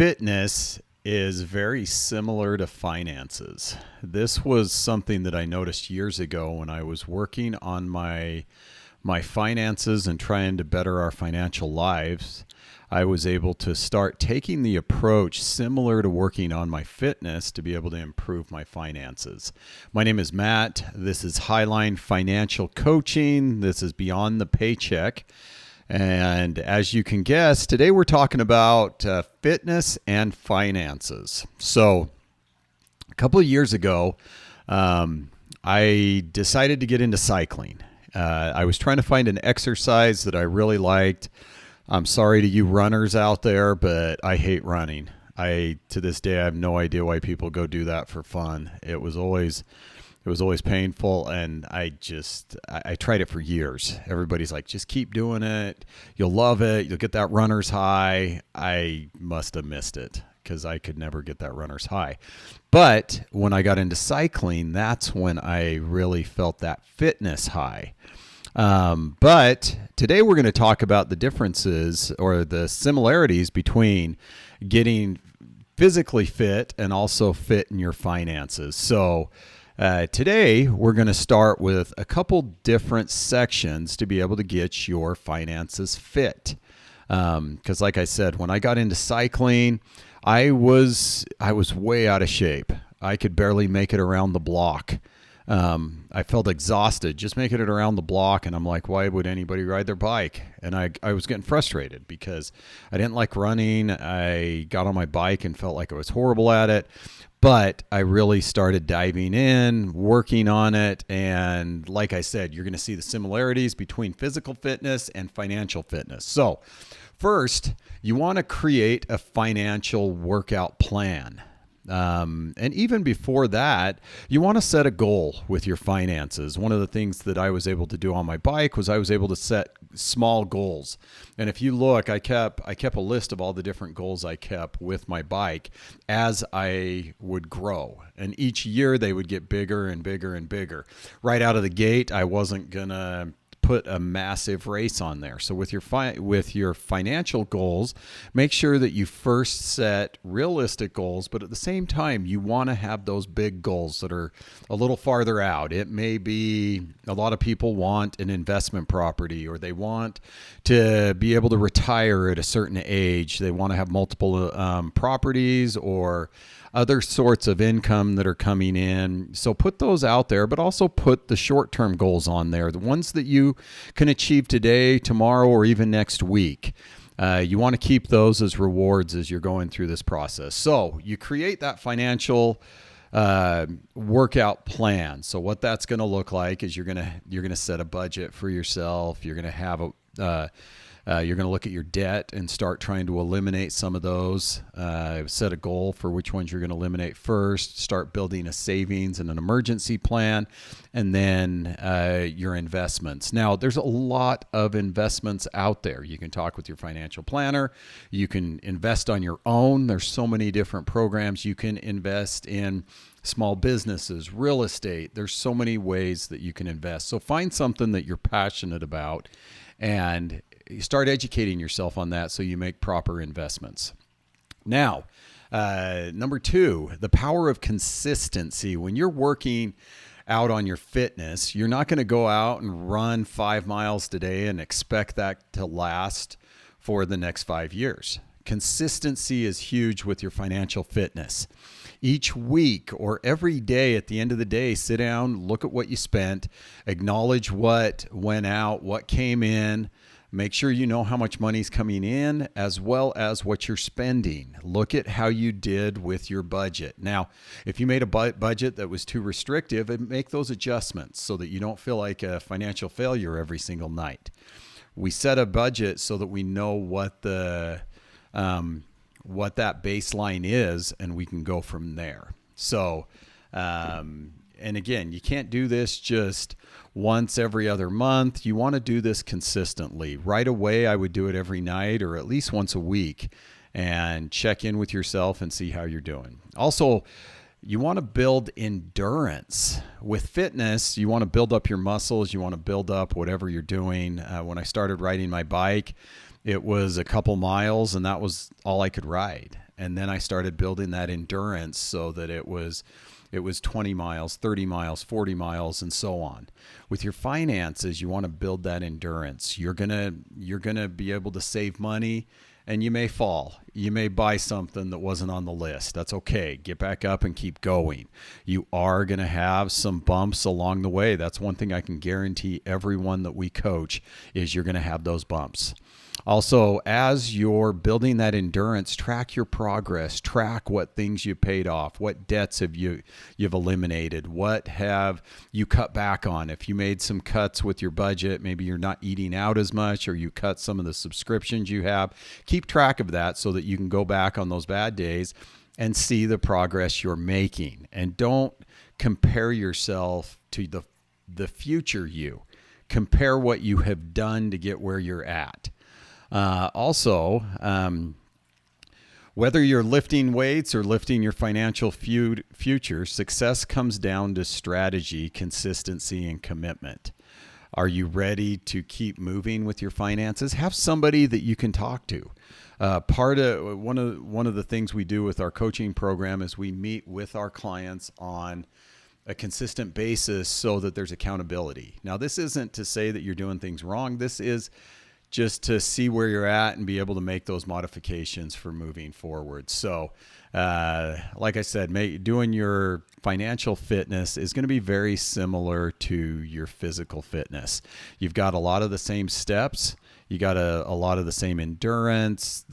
Fitness is very similar to finances. This was something that I noticed years ago when I was working on my finances and trying to better our financial lives. I was able to start taking the approach similar to working on my fitness to be able to improve my finances. My name is Matt. This is Highline Financial Coaching. This is Beyond the Paycheck. And as you can guess, today we're talking about fitness and finances. So a couple of years ago, I decided to get into cycling. I was trying to find an exercise that I really liked. I'm sorry to you runners out there, but I hate running. To this day, I have no idea why people go do that for fun. It was always painful, and I tried it for years. Everybody's like, just keep doing it. You'll love it. You'll get that runner's high. I must have missed it because I could never get that runner's high. But when I got into cycling, that's when I really felt that fitness high. But today we're going to talk about the differences or the similarities between getting physically fit and also fit in your finances. So today, we're going to start with a couple different sections to be able to get your finances fit. Because like I said, when I got into cycling, I was way out of shape. I could barely make it around the block. I felt exhausted just making it around the block, and I'm like, why would anybody ride their bike? And I was getting frustrated because I didn't like running. I got on my bike and felt like I was horrible at it. But I really started diving in, working on it. And like I said, you're going to see the similarities between physical fitness and financial fitness. So first, you want to create a financial workout plan. And even before that, you want to set a goal with your finances. One of the things that I was able to do on my bike was I was able to set small goals. And if you look, I kept a list of all the different goals I kept with my bike as I would grow. And each year they would get bigger and bigger and bigger. Right out of the gate, I wasn't going to put a massive race on there. So with your financial goals, make sure that you first set realistic goals, but at the same time, you want to have those big goals that are a little farther out. It may be a lot of people want an investment property, or they want to be able to retire at a certain age. They want to have multiple properties or other sorts of income that are coming in. So put those out there, but also put the short-term goals on there, the ones that you can achieve today, tomorrow, or even next week. You want to keep those as rewards as you're going through this process. So you create that financial workout plan. So what that's going to look like is you're going to set a budget for yourself. You're going to have you're going to look at your debt and start trying to eliminate some of those. Set a goal for which ones you're going to eliminate first. Start building a savings and an emergency plan, and then your investments. Now, there's a lot of investments out there. You can talk with your financial planner. You can invest on your own. There's so many different programs. You can invest in small businesses, real estate. There's so many ways that you can invest. So find something that you're passionate about and you start educating yourself on that so you make proper investments. Now, number two, the power of consistency. When you're working out on your fitness, you're not going to go out and run 5 miles today and expect that to last for the next 5 years. Consistency is huge with your financial fitness. Each week or every day at the end of the day, sit down, look at what you spent, acknowledge what went out, what came in. Make sure you know how much money's coming in as well as what you're spending. Look at how you did with your budget. Now, if you made a budget that was too restrictive, make those adjustments so that you don't feel like a financial failure every single night. We set a budget so that we know what that baseline is, and we can go from there. So, and again, you can't do this just once every other month. You want to do this consistently. Right away, I would do it every night or at least once a week and check in with yourself and see how you're doing. Also, you want to build endurance. With fitness, you want to build up your muscles. You want to build up whatever you're doing. When I started riding my bike, it was a couple miles and that was all I could ride. And then I started building that endurance so that it was 20 miles, 30 miles, 40 miles, and so on. With your finances, you want to build that endurance. You're gonna be able to save money, and you may fall. You may buy something that wasn't on the list. That's okay. Get back up and keep going. You are going to have some bumps along the way. That's one thing I can guarantee everyone that we coach is you're going to have those bumps. Also, as you're building that endurance, track your progress, track what things you paid off, what debts you've eliminated, what have you cut back on. If you made some cuts with your budget, maybe you're not eating out as much, or you cut some of the subscriptions you have, keep track of that so that you can go back on those bad days and see the progress you're making. And don't compare yourself to the future you. Compare what you have done to get where you're at. Also, whether you're lifting weights or lifting your financial future, success comes down to strategy, consistency, and commitment. Are you ready to keep moving with your finances? Have somebody that you can talk to. One of the things we do with our coaching program is we meet with our clients on a consistent basis so that there's accountability. Now, this isn't to say that you're doing things wrong. This is just to see where you're at and be able to make those modifications for moving forward. So, like I said, doing your financial fitness is going to be very similar to your physical fitness. You've got a lot of the same steps. You got a lot of the same endurance.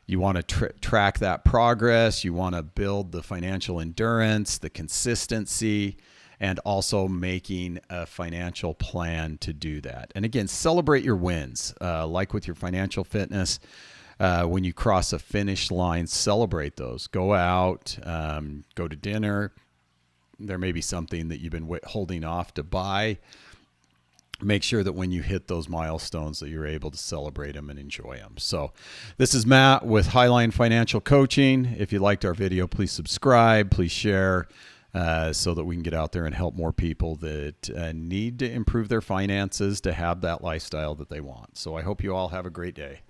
You want to track that progress. You want to build the financial endurance, the consistency, and also making a financial plan to do that. And again, celebrate your wins. Like with your financial fitness, when you cross a finish line, celebrate those. Go out, go to dinner. There may be something that you've been holding off to buy. Make sure that when you hit those milestones that you're able to celebrate them and enjoy them. So this is Matt with Highline Financial Coaching. If you liked our video, please subscribe, please share, so that we can get out there and help more people that need to improve their finances to have that lifestyle that they want. So I hope you all have a great day.